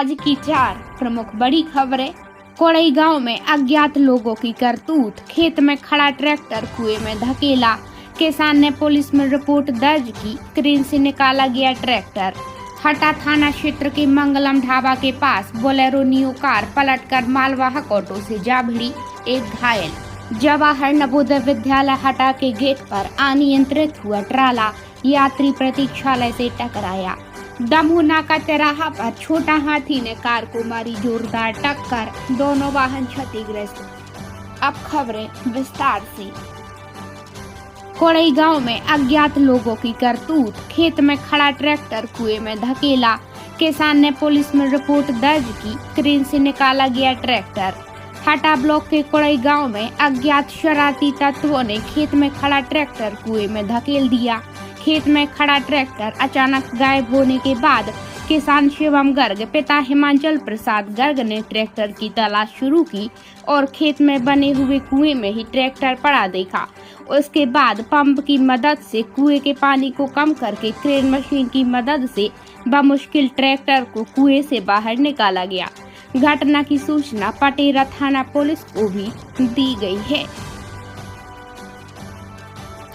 आज की 4 प्रमुख बड़ी खबरें। कोड़ई गांव में अज्ञात लोगों की करतूत, खेत में खड़ा ट्रैक्टर कुएं में धकेला, किसान ने पुलिस में रिपोर्ट दर्ज की, क्रेन से निकाला गया ट्रैक्टर। हटा थाना क्षेत्र के मंगलम ढाबा के पास बोलेरो नियो कार पलटकर मालवाहक ऑटो से जा भिड़ी, एक घायल। जवाहर नवोदय विद्यालय हटा के गेट पर अनियंत्रित हुआ ट्राला यात्री प्रतीक्षालय से टकराया। दमोह नाका तिराहा पर छोटा हाथी ने कार को मारी जोरदार टक्कर, दोनों वाहन क्षतिग्रस्त। अब खबरें विस्तार से। कोड़ई गांव में अज्ञात लोगों की करतूत, खेत में खड़ा ट्रैक्टर कुएं में धकेला, किसान ने पुलिस में रिपोर्ट दर्ज की, क्रेन से निकाला गया ट्रैक्टर। हटा ब्लॉक के कोड़ई गांव में अज्ञात शरारती तत्वों ने खेत में खड़ा ट्रैक्टर कुएं में धकेल दिया। खेत में खड़ा ट्रैक्टर अचानक गायब होने के बाद किसान शिवम गर्ग पिता हिमाचल प्रसाद गर्ग ने ट्रैक्टर की तलाश शुरू की और खेत में बने हुए कुएं में ही ट्रैक्टर पड़ा देखा। उसके बाद पंप की मदद से कुएं के पानी को कम करके क्रेन मशीन की मदद से बमुश्किल ट्रैक्टर को कुएं से बाहर निकाला गया। घटना की सूचना पटेरा थाना पुलिस को भी दी गई है।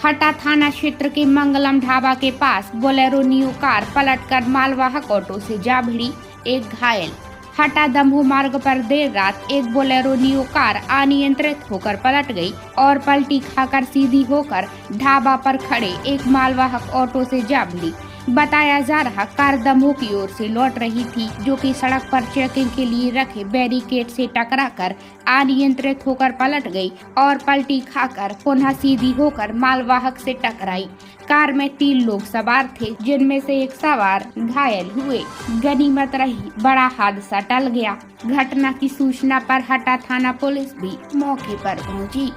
हटा थाना क्षेत्र के मंगलम ढाबा के पास बोलेरो नियो कार पलटकर मालवाहक ऑटो से जा भिड़ी, एक घायल। हटा दमोह मार्ग पर देर रात एक बोलेरो नियो कार अनियंत्रित होकर पलट गई और पलटी खाकर सीधी होकर ढाबा पर खड़े एक मालवाहक ऑटो से जा भिड़ी। बताया जा रहा कार दमोह की ओर से लौट रही थी, जो कि सड़क पर चेकिंग के लिए रखे बैरिकेड से टकराकर अनियंत्रित होकर पलट गई और पलटी खाकर पुनः सीधी होकर मालवाहक से टकराई। कार में 3 लोग सवार थे, जिनमें से एक सवार घायल हुए। गनीमत रही बड़ा हादसा टल गया। घटना की सूचना पर हटा थाना पुलिस भी मौके पर पहुंची।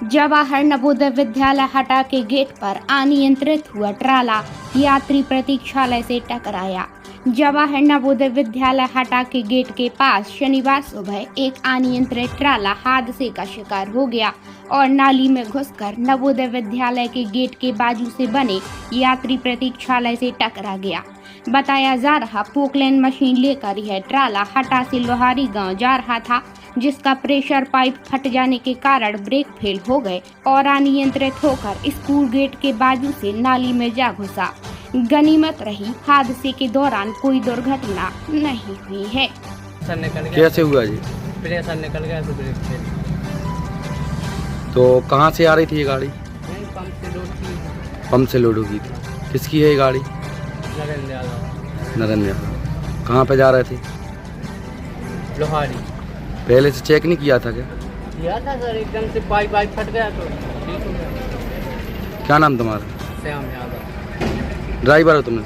जवाहर नवोदय विद्यालय हटा के गेट पर अनियंत्रित हुआ ट्राला यात्री प्रतीक्षालय से टकराया। जवाहर नवोदय विद्यालय हटा के गेट के पास शनिवार सुबह एक अनियंत्रित ट्राला हादसे का शिकार हो गया और नाली में घुसकर नवोदय विद्यालय के गेट के बाजू से बने यात्री प्रतीक्षालय से टकरा गया। बताया जा रहा पोकलैंड मशीन लेकर यह ट्राला हटा से लोहारी गांव जा रहा था, जिसका प्रेशर पाइप फट जाने के कारण ब्रेक फेल हो गए और अनियंत्रित होकर स्कूल गेट के बाजू से नाली में जा घुसा। गनीमत रही हादसे के दौरान कोई दुर्घटना नहीं हुई है। कैसे हुआ जी? प्रेशर निकल गया तो ब्रेक फेल। तो कहाँ से आ रही थी ये गाड़ी? पंप से लोड होगी थी। किसकी है ये गाड़ी? नरेंद्र यादव। कहाँ पे जा रहे थे? लोहारी। पहले से चेक नहीं किया था क्या? किया था सर, एकदम से पाइप फट गया तो ठीक हो गया। क्या नाम तुम्हारा? श्याम यादव। ड्राइवर हो तुमने?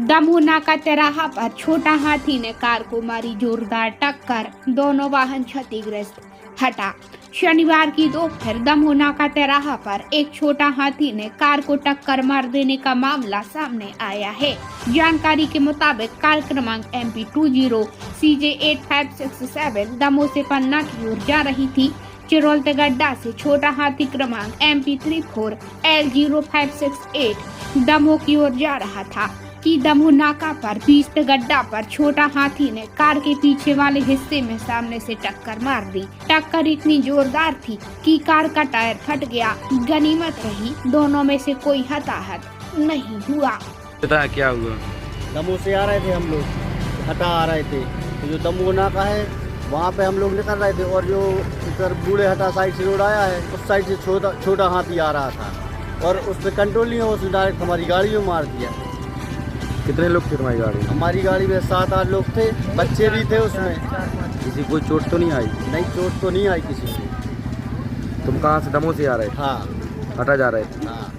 दमोह नाका तिराहा पर छोटा हाथी ने कार को मारी जोरदार टक्कर, दोनों वाहन क्षतिग्रस्त। हटा शनिवार की दोपहर दमोह नाका तिराहा पर एक छोटा हाथी ने कार को टक्कर मार देने का मामला सामने आया है। जानकारी के मुताबिक कार क्रमांक MP 20 CJ 8567 दमोह से पन्ना की ओर जा रही थी। चिरोलते गड्ढा से छोटा हाथी क्रमांक MP 34 L0568 दमोह की ओर जा रहा था कि दमोह नाका पर 20 गड्ढा पर छोटा हाथी ने कार के पीछे वाले हिस्से में सामने से टक्कर मार दी। टक्कर इतनी जोरदार थी कि कार का टायर फट गया। गनीमत रही दोनों में से कोई हताहत नहीं हुआ। पता क्या हुआ? दमोह से आ रहे थे हम लोग, हटा आ रहे थे, तो जो दमोह नाका है वहाँ पे हम लोग निकल रहे थे और जो इधर बूढ़े हटा साइड से रोड आया है उस साइड से छोटा हाथी आ रहा था और उस पर कंट्रोल नहीं हुआ, उसने डायरेक्ट हमारी गाड़ी में मार दिया। कितने लोग थे तुम्हारी गाड़ी में? हमारी गाड़ी में 7-8 लोग थे, बच्चे भी थे उसमें। किसी कोई चोट तो नहीं आई? नहीं, चोट तो नहीं आई किसी से। तुम कहाँ से? दमोह से आ रहे थे? हाँ। हटा जा रहे थे? हाँ।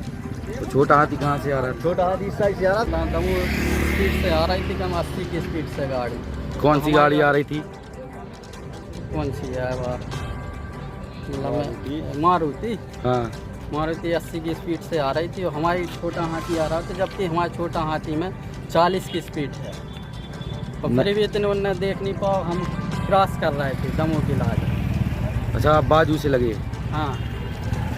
तो छोटा हाथी कहाँ से आ रहा था? छोटा हाथी इस साइड से आ रहा था। दमोह स्पीड से आ रही थी, कम 80 की स्पीड से गाड़ी। कौन सी गाड़ी आ रही थी? कौन सी है? मारुति। हाँ, मारुति 80 की स्पीड से आ रही थी और हमारी छोटा हाथी आ रहा था, जबकि हमारे छोटा हाथी में 40 की स्पीड है और फिर भी इतने उन्हें देख नहीं पाओ। हम क्रॉस कर रहे थे दमोह की लाज। अच्छा, आप बाजू से लगे? हाँ।